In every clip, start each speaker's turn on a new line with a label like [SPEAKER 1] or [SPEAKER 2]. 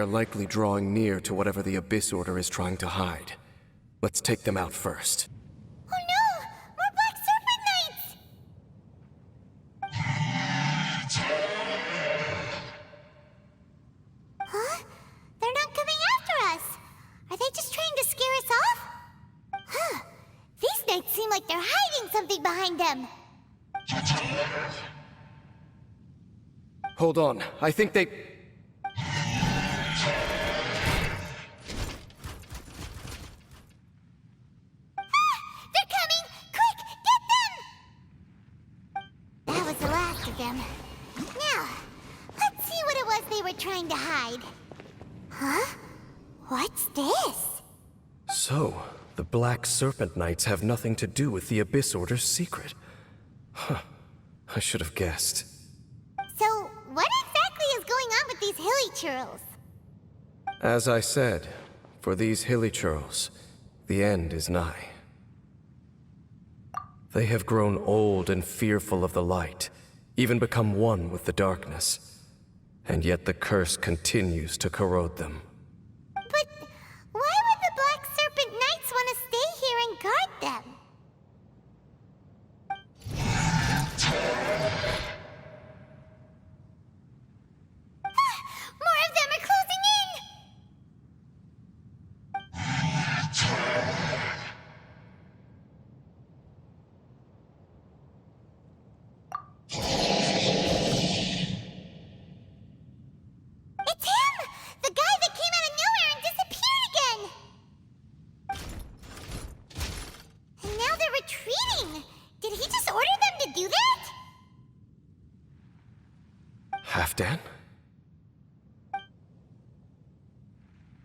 [SPEAKER 1] likely drawing near to whatever the Abyss Order is trying to hide. Let's take them out first.
[SPEAKER 2] Oh no! More Black Serpent Knights! Huh? They're not coming after us! Are they just trying to scare us off? Huh. These knights seem like they're hiding something behind them.
[SPEAKER 1] Hold on, I think they...
[SPEAKER 2] They're coming! Quick, get them! That was the last of them. Now, let's see what it was they were trying to hide. Huh? What's this?
[SPEAKER 1] So, the Black Serpent Knights have nothing to do with the Abyss Order's secret. Huh. I should have guessed.
[SPEAKER 2] So, what exactly is going on with these hilly churls?
[SPEAKER 1] As I said, for these hilly churls, the end is nigh. They have grown old and fearful of the light, even become one with the darkness. And yet the curse continues to corrode them.
[SPEAKER 2] But why would the Black Serpent Knights want to stay here and guard them? More of them are closing in! It's him! The guy that came out of nowhere and disappeared again! And now they're retreating! Did he just order them to do that?
[SPEAKER 1] Halfdan?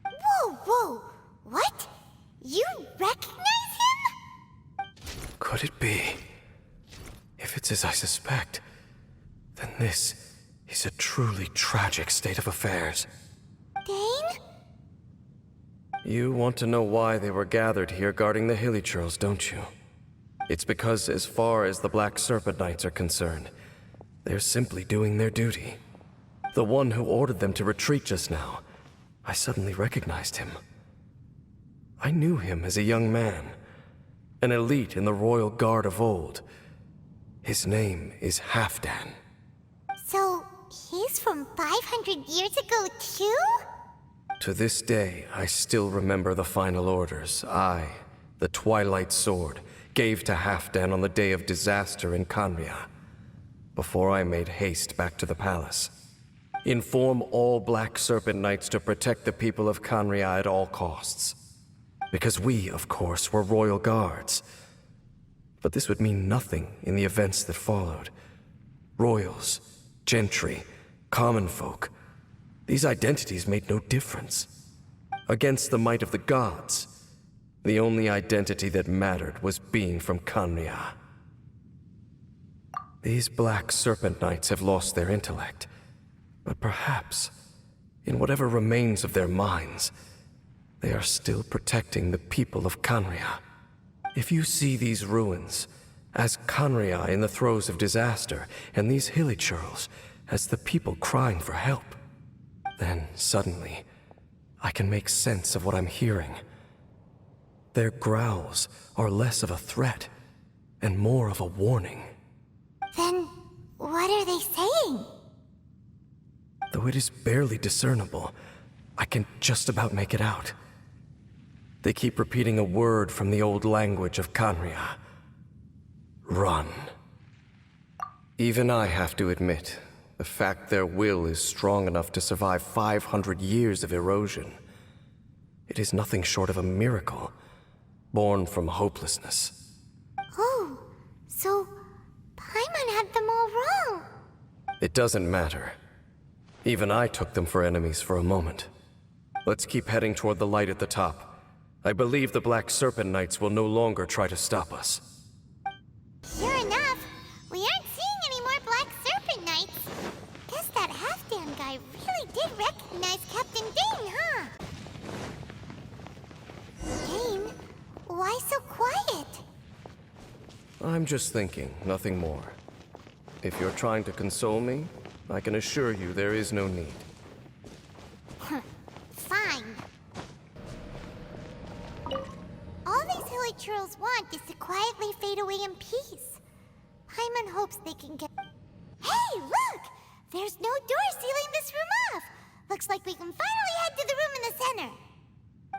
[SPEAKER 2] Whoa, whoa! What? You recognize him?
[SPEAKER 1] Could it be? If it's as I suspect, then this is a truly tragic state of affairs.
[SPEAKER 2] Dane?
[SPEAKER 1] You want to know why they were gathered here guarding the hilly churls, don't you? It's because as far as the Black Serpent Knights are concerned, they're simply doing their duty. The one who ordered them to retreat just now, I suddenly recognized him. I knew him as a young man, an elite in the royal guard of old. His name is Halfdan.
[SPEAKER 2] So, he's from 500 years ago, too?
[SPEAKER 1] To this day, I still remember the final orders I, the Twilight Sword, gave to Halfdan on the day of disaster in Khaenri'ah, before I made haste back to the palace. Inform all Black Serpent Knights to protect the people of Khaenri'ah at all costs. Because we, of course, were royal guards. But this would mean nothing in the events that followed. Royals, gentry, common folk, these identities made no difference. Against the might of the gods, the only identity that mattered was being from Khaenri'ah. These Black Serpent Knights have lost their intellect, but perhaps, in whatever remains of their minds, they are still protecting the people of Khaenri'ah. If you see these ruins as Khaenri'ah in the throes of disaster, and these hilly churls as the people crying for help, then suddenly I can make sense of what I'm hearing. Their growls are less of a threat and more of a warning.
[SPEAKER 2] Then, what are they saying?
[SPEAKER 1] Though it is barely discernible, I can just about make it out. They keep repeating a word from the old language of Khaenri'ah. Run. Even I have to admit, the fact their will is strong enough to survive 500 years of erosion. It is nothing short of a miracle, born from hopelessness.
[SPEAKER 2] Oh, so Paimon had them all wrong.
[SPEAKER 1] It doesn't matter. Even I took them for enemies for a moment. Let's keep heading toward the light at the top. I believe the Black Serpent Knights will no longer try to stop us.
[SPEAKER 2] Sure enough, we aren't seeing any more Black Serpent Knights. Guess that Halfdan guy really did recognize Captain Dane, huh? Dane, why so quiet?
[SPEAKER 1] I'm just thinking, nothing more. If you're trying to console me, I can assure you there is no need.
[SPEAKER 2] Hilichurls want is to quietly fade away in peace. Paimon hopes they can get... Hey, look! There's no door sealing this room off! Looks like we can finally head to the room in the center.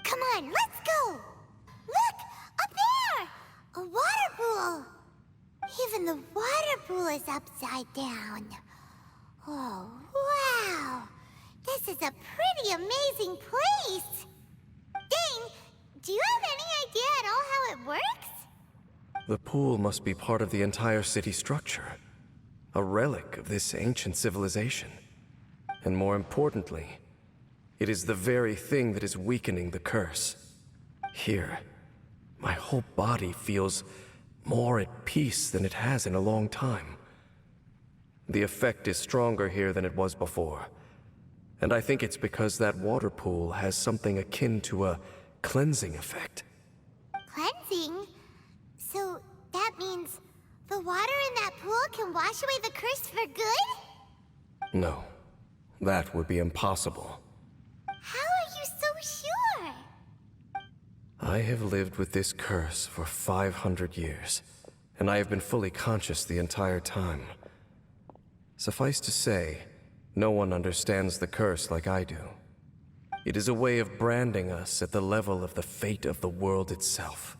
[SPEAKER 2] Come on, let's go! Look! Up there! A water pool! Even the water pool is upside down. Oh, wow! This is a pretty amazing place! Dane, do you have any idea at all how it works?
[SPEAKER 1] The pool must be part of the entire city structure. A relic of this ancient civilization. And more importantly, it is the very thing that is weakening the curse. Here, my whole body feels more at peace than it has in a long time. The effect is stronger here than it was before. And I think it's because that water pool has something akin to a cleansing effect.
[SPEAKER 2] Cleansing? So that means the water in that pool can wash away the curse for good?
[SPEAKER 1] No, that would be impossible.
[SPEAKER 2] How are you so sure?
[SPEAKER 1] I have lived with this curse for 500 years, and I have been fully conscious the entire time. Suffice to say, no one understands the curse like I do. It is a way of branding us at the level of the fate of the world itself.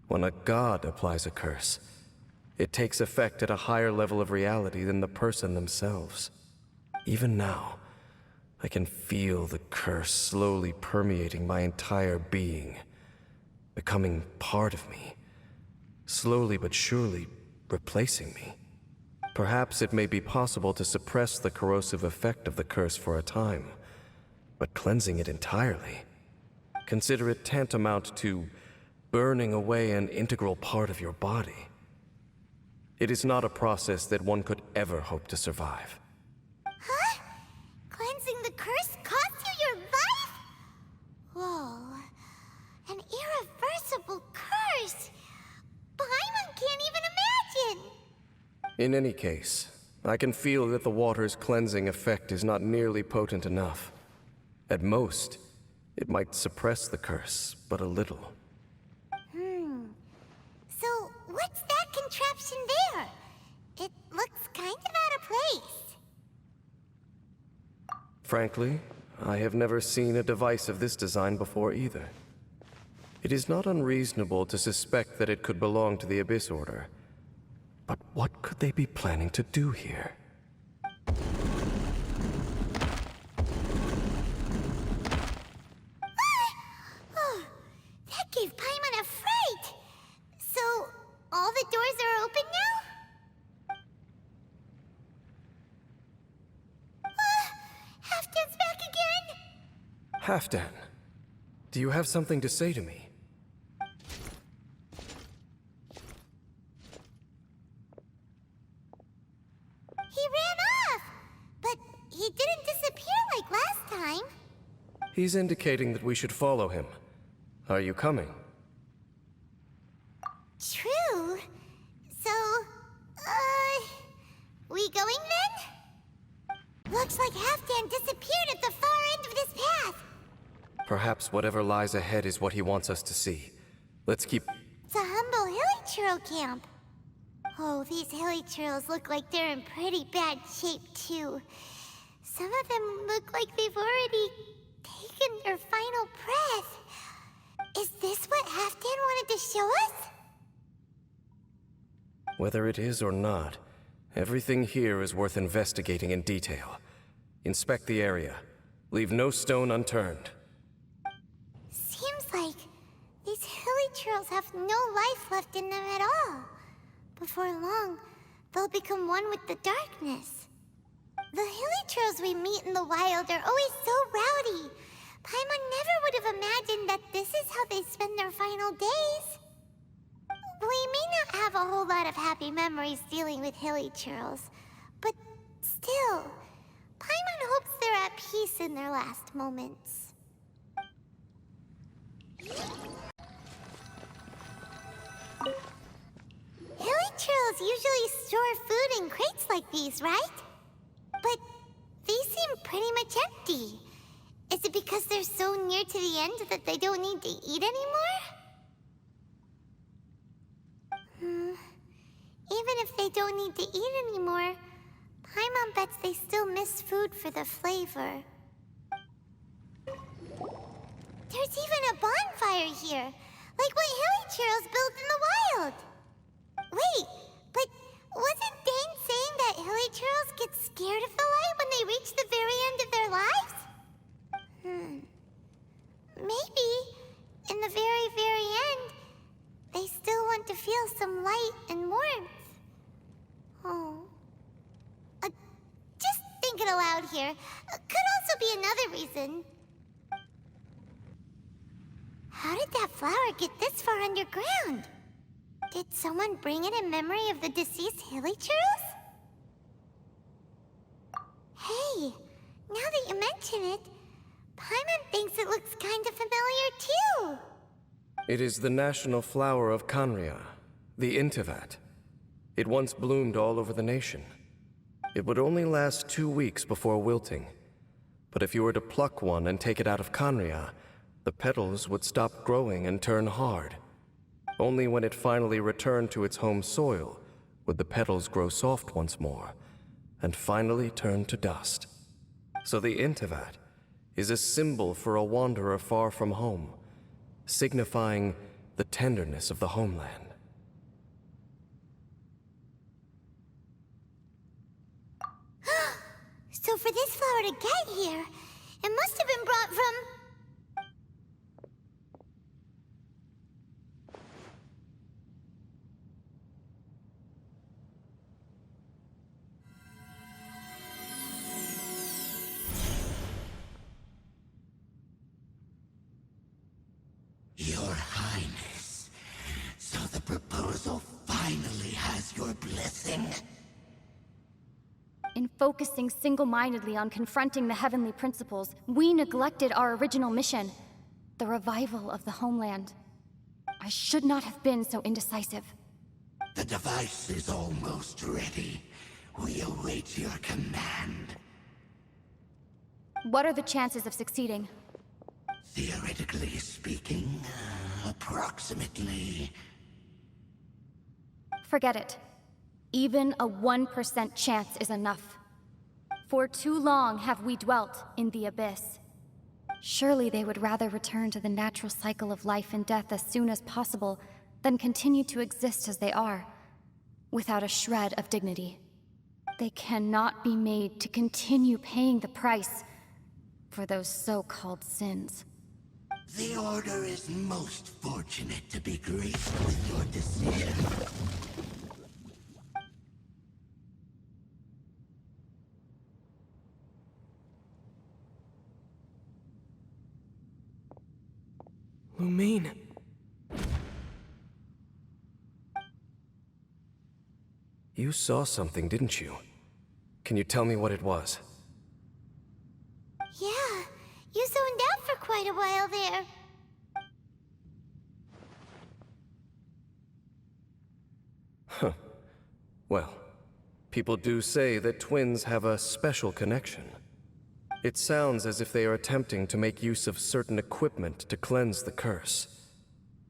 [SPEAKER 1] When a god applies a curse, it takes effect at a higher level of reality than the person themselves. Even now, I can feel the curse slowly permeating my entire being, becoming part of me, slowly but surely replacing me. Perhaps it may be possible to suppress the corrosive effect of the curse for a time, but cleansing it entirely, consider it tantamount to burning away an integral part of your body. It is not a process that one could ever hope to survive.
[SPEAKER 2] Huh? Cleansing the curse cost you your life? Whoa. An irreversible curse! Paimon can't even imagine!
[SPEAKER 1] In any case, I can feel that the water's cleansing effect is not nearly potent enough. At most, it might suppress the curse, but a little.
[SPEAKER 2] So, what's that contraption there? It looks kind of out of place.
[SPEAKER 1] Frankly, I have never seen a device of this design before either. It is not unreasonable to suspect that it could belong to the Abyss Order. But what could they be planning to do here?
[SPEAKER 2] Oh, that gave Paimon a fright! So, all the doors are open now? Halfdan's back again?
[SPEAKER 1] Halfdan, do you have something to say to me?
[SPEAKER 2] He ran off! But he didn't disappear like last time.
[SPEAKER 1] He's indicating that we should follow him. Are you coming?
[SPEAKER 2] True. So, we going then? Looks like Halfdan disappeared at the far end of this path.
[SPEAKER 1] Perhaps whatever lies ahead is what he wants us to see. Let's keep...
[SPEAKER 2] It's a humble Hilichurl camp. Oh, these Hilichurls look like they're in pretty bad shape, too. Some of them look like they've already taken their final breath. Is this what Halfdan wanted to show us?
[SPEAKER 1] Whether it is or not, everything here is worth investigating in detail. Inspect the area. Leave no stone unturned.
[SPEAKER 2] Seems like these Hilichurls have no life left in them at all. Before long, they'll become one with the darkness. The Hilichurls we meet in the wild are always so rowdy. Paimon never would have imagined that this is how they spend their final days. We may not have a whole lot of happy memories dealing with Hilichurls, but still, Paimon hopes they're at peace in their last moments. Hilichurls usually store food in crates like these, right? But these seem pretty much empty. Is it because they're so near to the end that they don't need to eat anymore? Even if they don't need to eat anymore, Paimon bets they still miss food for the flavor. There's even a bonfire here, like what hilly churros built in the wild. Wait, but wasn't Dane saying that hilly churros get scared of the light when they reach the very end of their lives? Maybe, in the very, very end, they still want to feel some light and warmth. Oh. Just thinking aloud here. Could also be another reason. How did that flower get this far underground? Did someone bring it in memory of the deceased hilly churros? Hey, now that you mention it, Paimon thinks it looks kind of familiar too.
[SPEAKER 1] It is the national flower of Canria, the Intivat. It once bloomed all over the nation. It would only last 2 weeks before wilting. But if you were to pluck one and take it out of Canria, the petals would stop growing and turn hard. Only when it finally returned to its home soil would the petals grow soft once more, and finally turn to dust. So the Intivat is a symbol for a wanderer far from home, signifying the tenderness of the homeland.
[SPEAKER 2] So for this flower to get here, it must have been brought from...
[SPEAKER 3] Your Highness, so the proposal finally has your blessing?
[SPEAKER 4] In focusing single-mindedly on confronting the heavenly principles, we neglected our original mission, the revival of the homeland. I should not have been so indecisive.
[SPEAKER 3] The device is almost ready. We await your command.
[SPEAKER 4] What are the chances of succeeding?
[SPEAKER 3] Theoretically speaking, approximately.
[SPEAKER 4] Forget it. Even a 1% chance is enough. For too long have we dwelt in the abyss. Surely they would rather return to the natural cycle of life and death as soon as possible than continue to exist as they are, without a shred of dignity. They cannot be made to continue paying the price for those so-called sins.
[SPEAKER 3] The Order is most fortunate to be graced with your decision.
[SPEAKER 1] Lumine. You saw something, didn't you? Can you tell me what it was?
[SPEAKER 2] Yeah, you zoned out for quite a while there.
[SPEAKER 1] Huh. Well, people do say that twins have a special connection. It sounds as if they are attempting to make use of certain equipment to cleanse the curse.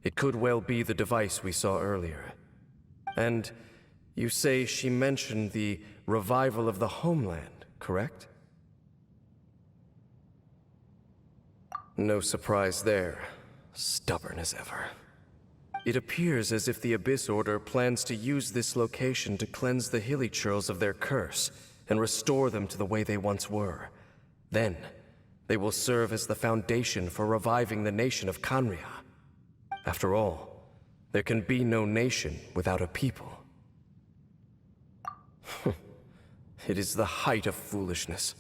[SPEAKER 1] It could well be the device we saw earlier. And you say she mentioned the revival of the homeland, correct? No surprise there. Stubborn as ever. It appears as if the Abyss Order plans to use this location to cleanse the hilly churls of their curse and restore them to the way they once were. Then, they will serve as the foundation for reviving the nation of Canria. After all, there can be no nation without a people. It is the height of foolishness.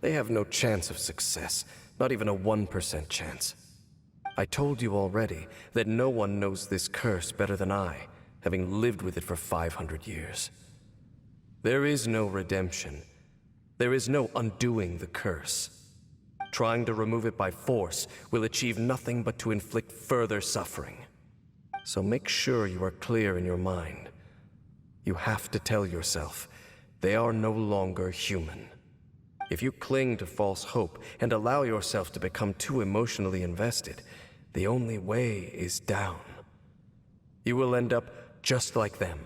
[SPEAKER 1] They have no chance of success, not even a 1% chance. I told you already that no one knows this curse better than I, having lived with it for 500 years. There is no redemption. There is no undoing the curse. Trying to remove it by force will achieve nothing but to inflict further suffering. So make sure you are clear in your mind. You have to tell yourself, they are no longer human. If you cling to false hope and allow yourself to become too emotionally invested, the only way is down. You will end up just like them,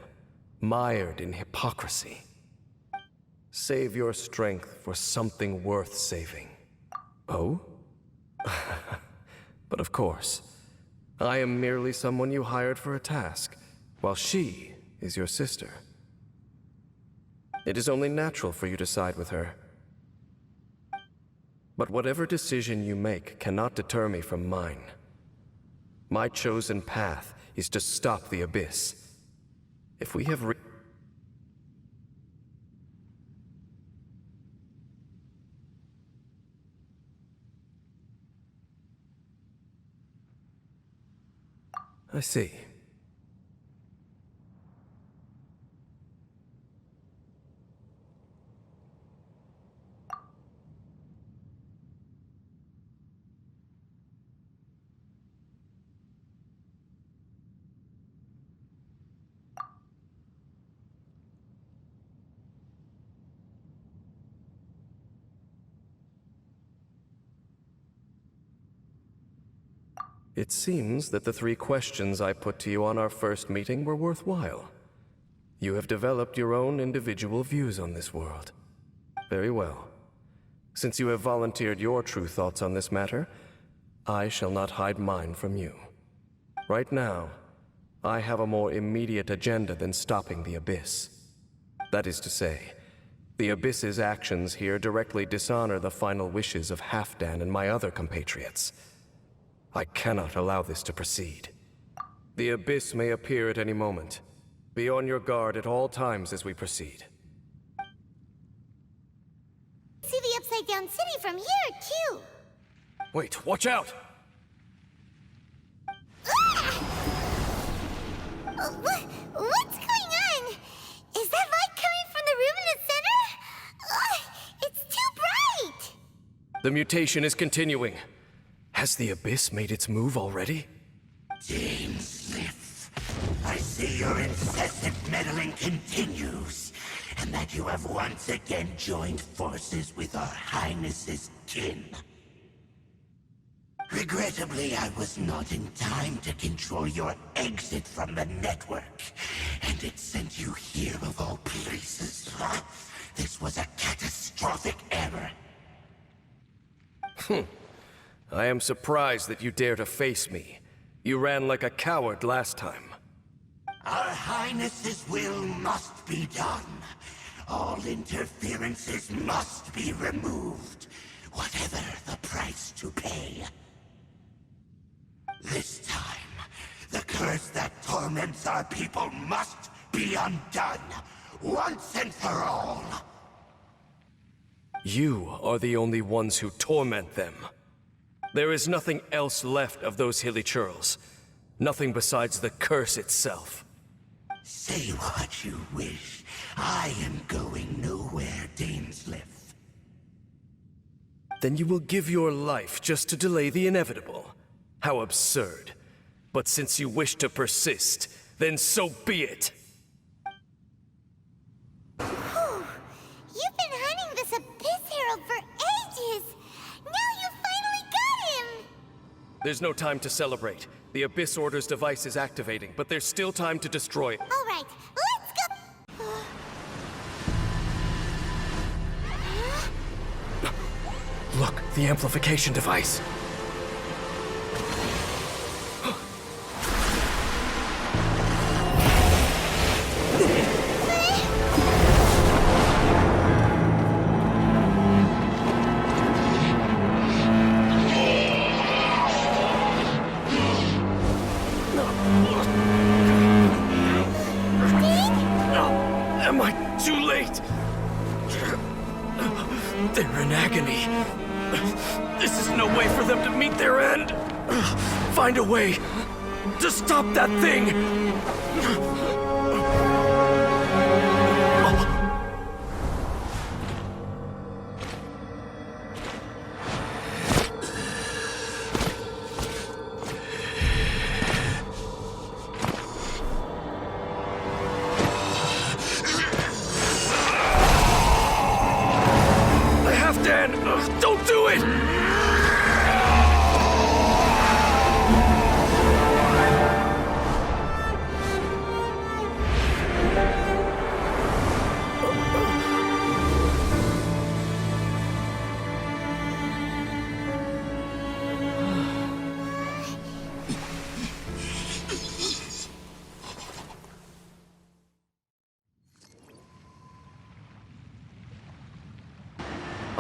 [SPEAKER 1] mired in hypocrisy. Save your strength for something worth saving. Oh? But of course, I am merely someone you hired for a task, while she is your sister. It is only natural for you to side with her. But whatever decision you make cannot deter me from mine. My chosen path is to stop the Abyss. If we have I see. It seems that the 3 questions I put to you on our first meeting were worthwhile. You have developed your own individual views on this world. Very well. Since you have volunteered your true thoughts on this matter, I shall not hide mine from you. Right now, I have a more immediate agenda than stopping the Abyss. That is to say, the Abyss's actions here directly dishonor the final wishes of Halfdan and my other compatriots. I cannot allow this to proceed. The Abyss may appear at any moment. Be on your guard at all times as we proceed.
[SPEAKER 2] See the Upside Down City from here, too.
[SPEAKER 1] Wait, watch out!
[SPEAKER 2] What's going on? Is that light coming from the room in the center? It's too bright!
[SPEAKER 1] The mutation is continuing. Has the Abyss made its move already?
[SPEAKER 3] Dainsliff, I see your incessant meddling continues, and that you have once again joined forces with our Highness's kin. Regrettably, I was not in time to control your exit from the network, and it sent you here of all places. This was a catastrophic error.
[SPEAKER 1] I am surprised that you dare to face me. You ran like a coward last time.
[SPEAKER 3] Our Highness's will must be done. All interferences must be removed, whatever the price to pay. This time, the curse that torments our people must be undone, once and for all.
[SPEAKER 1] You are the only ones who torment them. There is nothing else left of those hilly churls. Nothing besides the curse itself.
[SPEAKER 3] Say what you wish. I am going nowhere, Dainsliff.
[SPEAKER 1] Then you will give your life just to delay the inevitable. How absurd. But since you wish to persist, then so be it.
[SPEAKER 2] You've been hunting this Abyss Herald for ages! Now you finally got him!
[SPEAKER 1] There's no time to celebrate. The Abyss Order's device is activating, but there's still time to destroy it.
[SPEAKER 2] All right, let's go!
[SPEAKER 1] Look, the amplification device. Am I too late? They're in agony. This is no way for them to meet their end. Find a way to stop that thing. Dan, don't do it!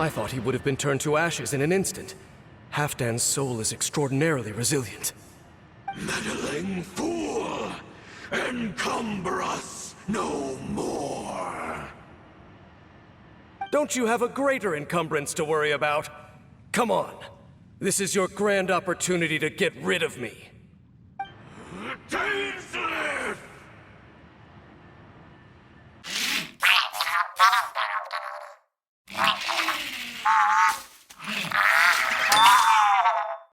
[SPEAKER 1] I thought he would have been turned to ashes in an instant. Halfdan's soul is extraordinarily resilient.
[SPEAKER 3] Meddling fool! Encumber us no more!
[SPEAKER 1] Don't you have a greater encumbrance to worry about? Come on. This is your grand opportunity to get rid of me.
[SPEAKER 3] Tasteless!